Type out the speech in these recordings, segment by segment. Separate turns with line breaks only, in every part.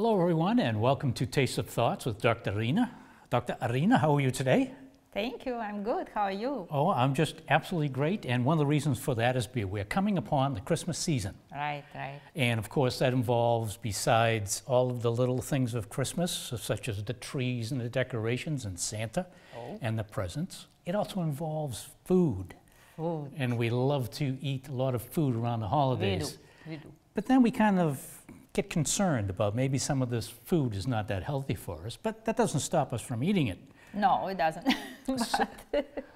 Hello, everyone, and welcome to Taste of Thoughts with Dr. Irina. Dr. Irina, how are you today?
Thank you. I'm good. How are you?
Oh, I'm just absolutely great, and one of the reasons for that is we're coming upon the Christmas season.
Right.
And of course, that involves, besides all of the little things of Christmas, such as the trees and the decorations and Santa and the presents, it also involves food.
Food.
And we love to eat a lot of food around the holidays.
We do.
But then we kind of get concerned about maybe some of this food is not that healthy for us, but that doesn't stop us from eating it.
No, it doesn't.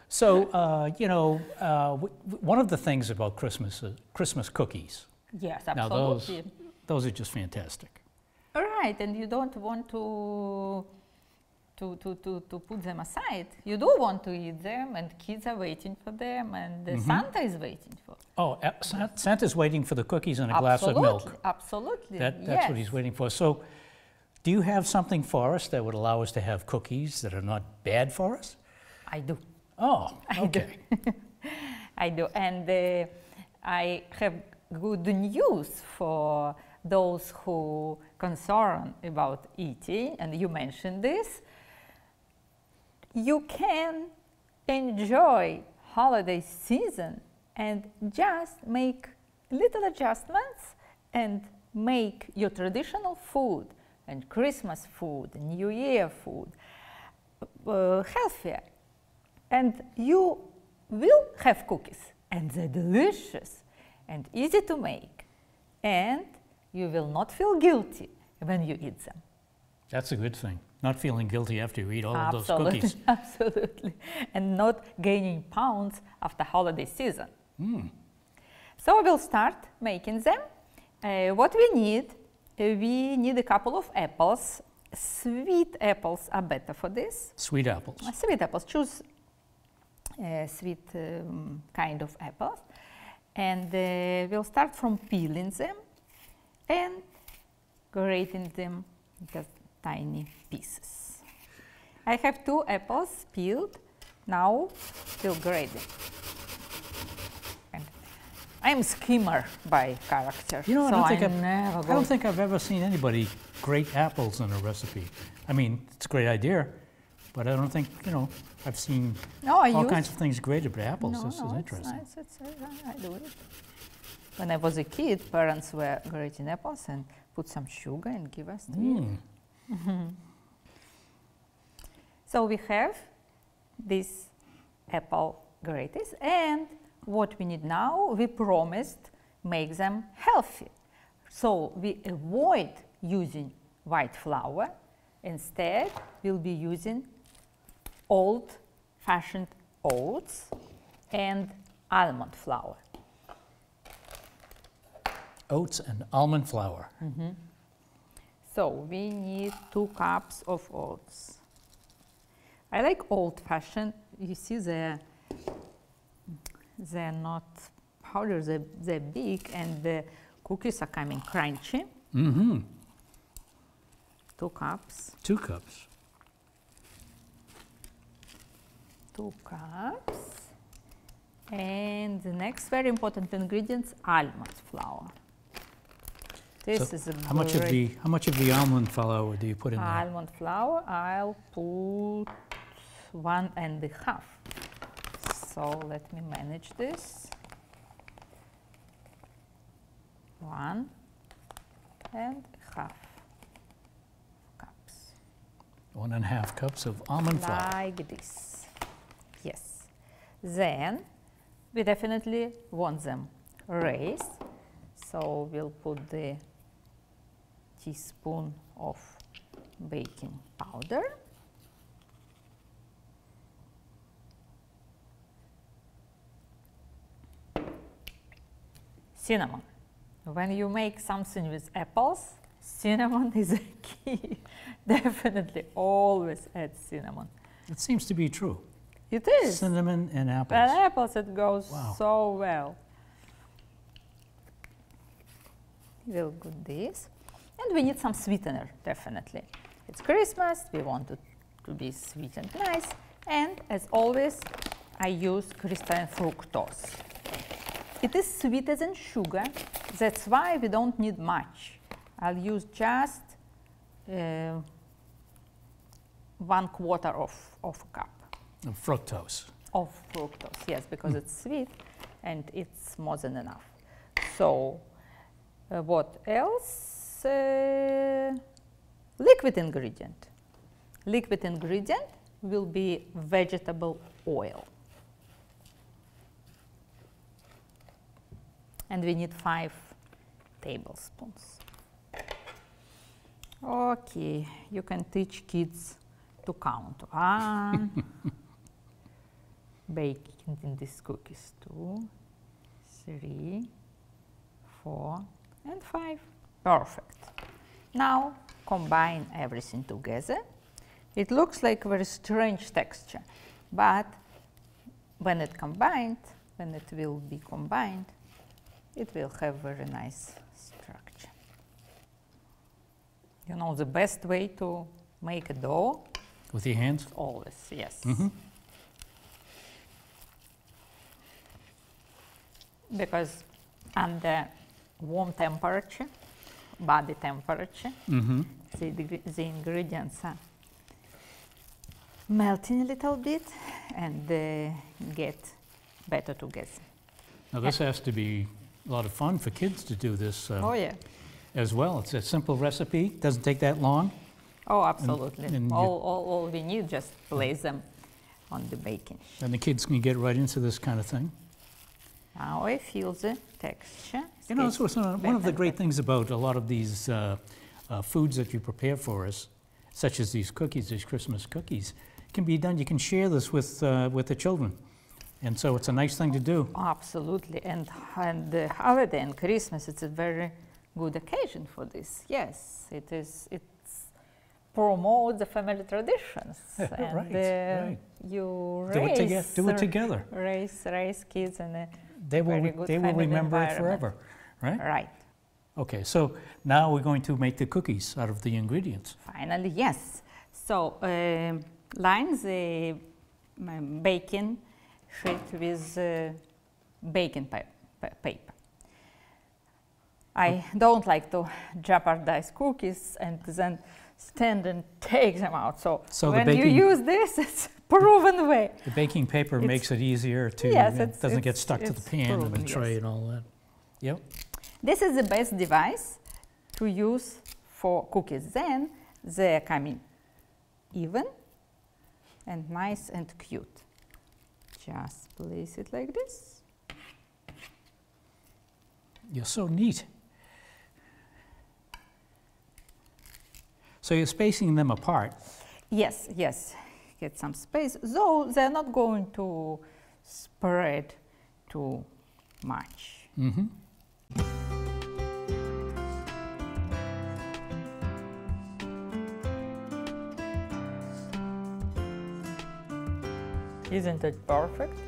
So, one of the things about Christmas is Christmas cookies.
Yes,
Now
absolutely.
those are just fantastic.
Right, and you don't want to put them aside. You do want to eat them, and kids are waiting for them, and Santa is waiting for.
Oh, Santa's waiting for the cookies and a glass of milk.
Absolutely.
That's what he's waiting for. So, do you have something for us that would allow us to have cookies that are not bad for us?
I do.
Oh, okay.
I do, and I have good news for those who concerned about eating, and you mentioned this. You can enjoy holiday season and just make little adjustments and make your traditional food and Christmas food, New Year food healthier. And you will have cookies, and they're delicious and easy to make, and you will not feel guilty when you eat them.
That's a good thing. Not feeling guilty after you eat all of those cookies.
Absolutely. And not gaining pounds after holiday season. So we'll start making them. What we need a couple of apples. Sweet apples are better for this.
Sweet apples.
Sweet apples. Choose sweet kind of apples. And we'll start from peeling them and grating them just tiny pieces. I have 2 apples peeled. Now we'll grate them. And I'm skimmer by character.
You know,
so
I don't think I've ever seen anybody grate apples in a recipe. I mean, it's a great idea, but I don't think, I've seen all kinds of things grated, but apples, this is interesting.
It's nice. I do it. When I was a kid, parents were grating apples and put some sugar and give us to eat. So we have these apple graters, and what we need now, we promised make them healthy. So we avoid using white flour. Instead, we'll be using old-fashioned oats and almond flour.
Oats and almond flour.
So we need 2 cups of oats. I like old-fashioned. You see they're not powder, they're big, and the cookies are coming crunchy. 2 cups.
2 cups.
2 cups. And the next very important ingredient, almond flour. This is a
how much of the almond flour do you put in there?
Almond flour, I'll put 1.5. So let me manage this. 1.5 cups.
1.5 cups of almond flour.
Like this. Yes. Then we definitely want them raised. So we'll put the teaspoon of baking powder. Cinnamon. When you make something with apples, cinnamon is a key. Definitely always add cinnamon.
It seems to be true.
It is.
Cinnamon and apples.
But apples, it goes so well. We'll put this. And we need some sweetener, definitely. It's Christmas, we want it to be sweet and nice. And as always, I use crystalline fructose. It is sweeter than sugar, that's why we don't need much. I'll use just 1/4 of a cup.
Of fructose.
Of fructose, yes, because it's sweet and it's more than enough. So what else? Liquid ingredient. Liquid ingredient will be vegetable oil. And we need 5 tablespoons. Okay, you can teach kids to count. 1, baking in these cookies, 2, 3, 4, and 5. Perfect. Now combine everything together. It looks like a very strange texture, but when it will be combined, it will have very nice structure. You know the best way to make a dough?
With your hands?
Always, yes. Because under warm temperature, body temperature, the ingredients are melting a little bit and get better together.
Now this has to be a lot of fun for kids to do this as well. It's a simple recipe, doesn't take that long.
Oh, absolutely. And all we need, just place them on the baking sheet.
And the kids can get right into this kind of thing.
Now I feel the texture.
You know, so one of the great things about a lot of these foods that you prepare for us, such as these cookies, these Christmas cookies, can be done. You can share this with the children. And so it's a nice thing to do.
Absolutely. And the holiday and Christmas, it's a very good occasion for this. Yes, it is. It promotes the family traditions. And
right.
You
do it together.
Raise kids in a
they will remember it forever, right?
Right.
Okay, so now we're going to make the cookies out of the ingredients.
Finally, yes. So line the baking sheet with baking paper. I don't like to jeopardize cookies and then stand and take them out. So when you use this, it's proven way.
The baking paper makes it easier to, it doesn't get stuck to the pan and the tray and all that. Yep.
This is the best device to use for cookies. Then they're coming even and nice and cute. Just place it like this.
You're so neat. So you're spacing them apart.
Yes, yes. Get some space, though they're not going to spread too much. Isn't it perfect?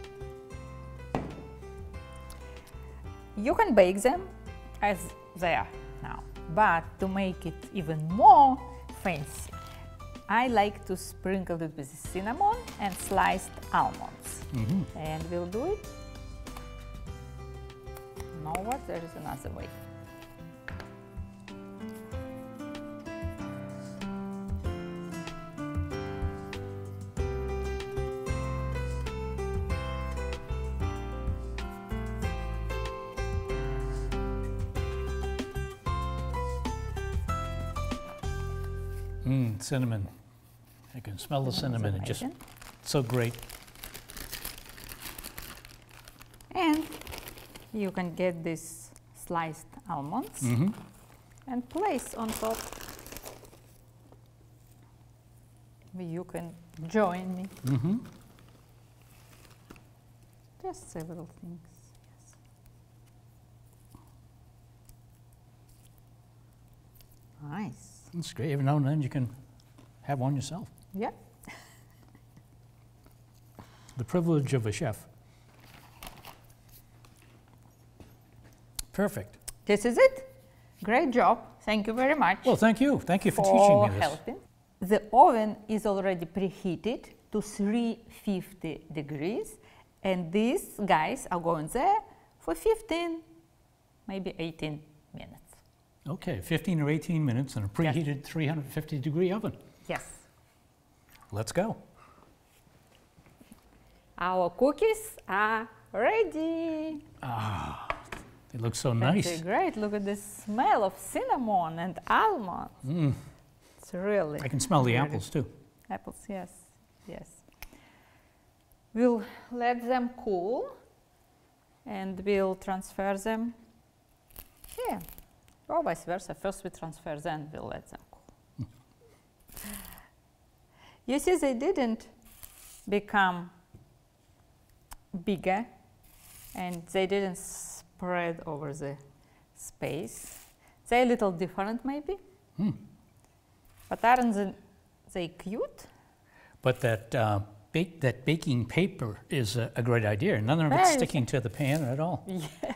You can bake them as they are now, but to make it even more fancy, I like to sprinkle it with cinnamon and sliced almonds. And we'll do it. You know what? There is another way.
Cinnamon. I can smell the cinnamon. It's just so great.
And you can get these sliced almonds and place on top. You can join me. Just several things. Yes. Nice.
That's great. Every now and then you can have one yourself.
Yeah.
The privilege of a chef. Perfect.
This is it. Great job. Thank you very much.
Well, thank you. Thank you for teaching me this.
Helping. The oven is already preheated to 350 degrees, and these guys are going there for 15, maybe 18 minutes.
Okay, 15 or 18 minutes in a preheated 350-degree oven.
Yes.
Let's go.
Our cookies are ready.
Ah, they look so nice.
They're great. Look at the smell of cinnamon and almonds.
Mm.
It's really.
I can smell the apples too.
Apples, yes, yes. We'll let them cool and we'll transfer them here. Or vice versa. First we transfer, then we'll let them cool. You see, they didn't become bigger and they didn't spread over the space. They're a little different maybe. But aren't they cute?
But that baking paper is a great idea. None of it's sticking to the pan at all.
Yeah.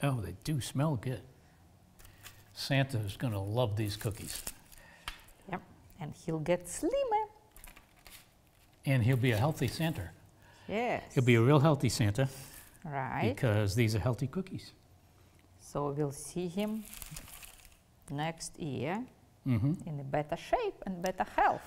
Oh, they do smell good. Santa is going to love these cookies.
Yep, and he'll get slimmer.
And he'll be a healthy Santa.
Yes.
He'll be a real healthy Santa.
Right.
Because these are healthy cookies.
So we'll see him next year in a better shape and better health.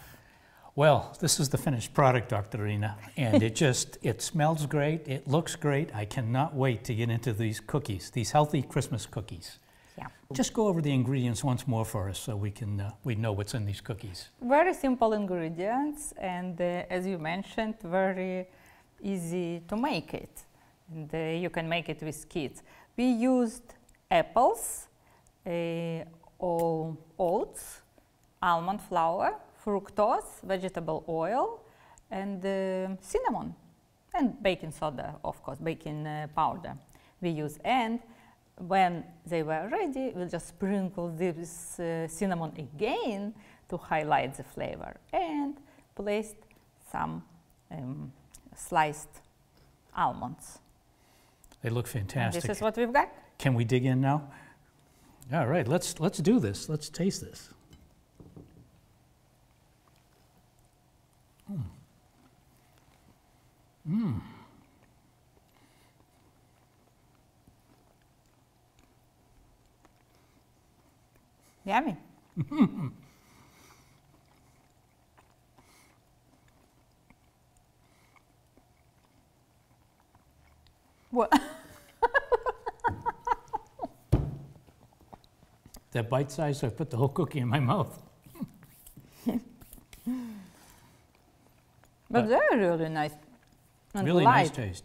Well, this is the finished product, Dr. Irina, and it smells great, it looks great. I cannot wait to get into these cookies, these healthy Christmas cookies.
Yeah.
Just go over the ingredients once more for us so we know what's in these cookies.
Very simple ingredients and as you mentioned, very easy to make it. And you can make it with kids. We used apples, oats, almond flour, fructose, vegetable oil, and cinnamon, and baking soda, of course, baking powder we use. And when they were ready, we'll just sprinkle this cinnamon again to highlight the flavor, and placed some sliced almonds.
They look fantastic.
And this is what we've got.
Can we dig in now? All right, let's do this. Let's taste this.
Yummy. What?
That bite size, so I put the whole cookie in my mouth.
But they're really nice. And
really
light.
nice taste.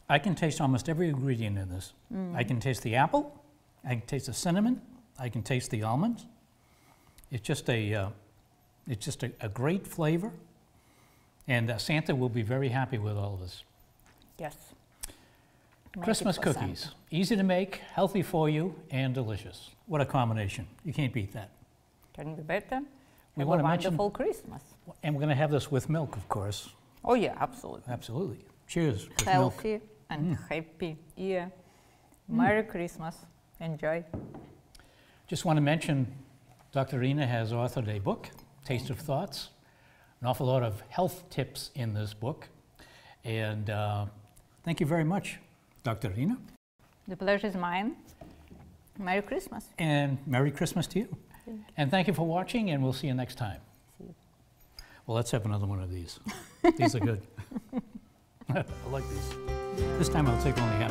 I can taste almost every ingredient in this. I can taste the apple, I can taste the cinnamon, I can taste the almonds. It's just a great flavor, and Santa will be very happy with all of this.
Yes.
Christmas cookies, easy to make, healthy for you, and delicious. What a combination. You can't beat that.
Can be better.
We
Have
want
a
to mention,
wonderful Christmas.
and we're going to have this with milk, of course.
Oh yeah, absolutely.
Absolutely. Cheers. With
Healthy
milk.
and happy year. Merry Christmas. Enjoy.
Just want to mention Dr. Irina has authored a book, Taste of Thoughts. An awful lot of health tips in this book. And thank you very much, Dr. Irina.
The pleasure is mine. Merry Christmas.
And Merry Christmas to you. And thank you for watching, and we'll see you next time.
See you.
Well, let's have another one of these. These are good. I like these. This time I'll take only half.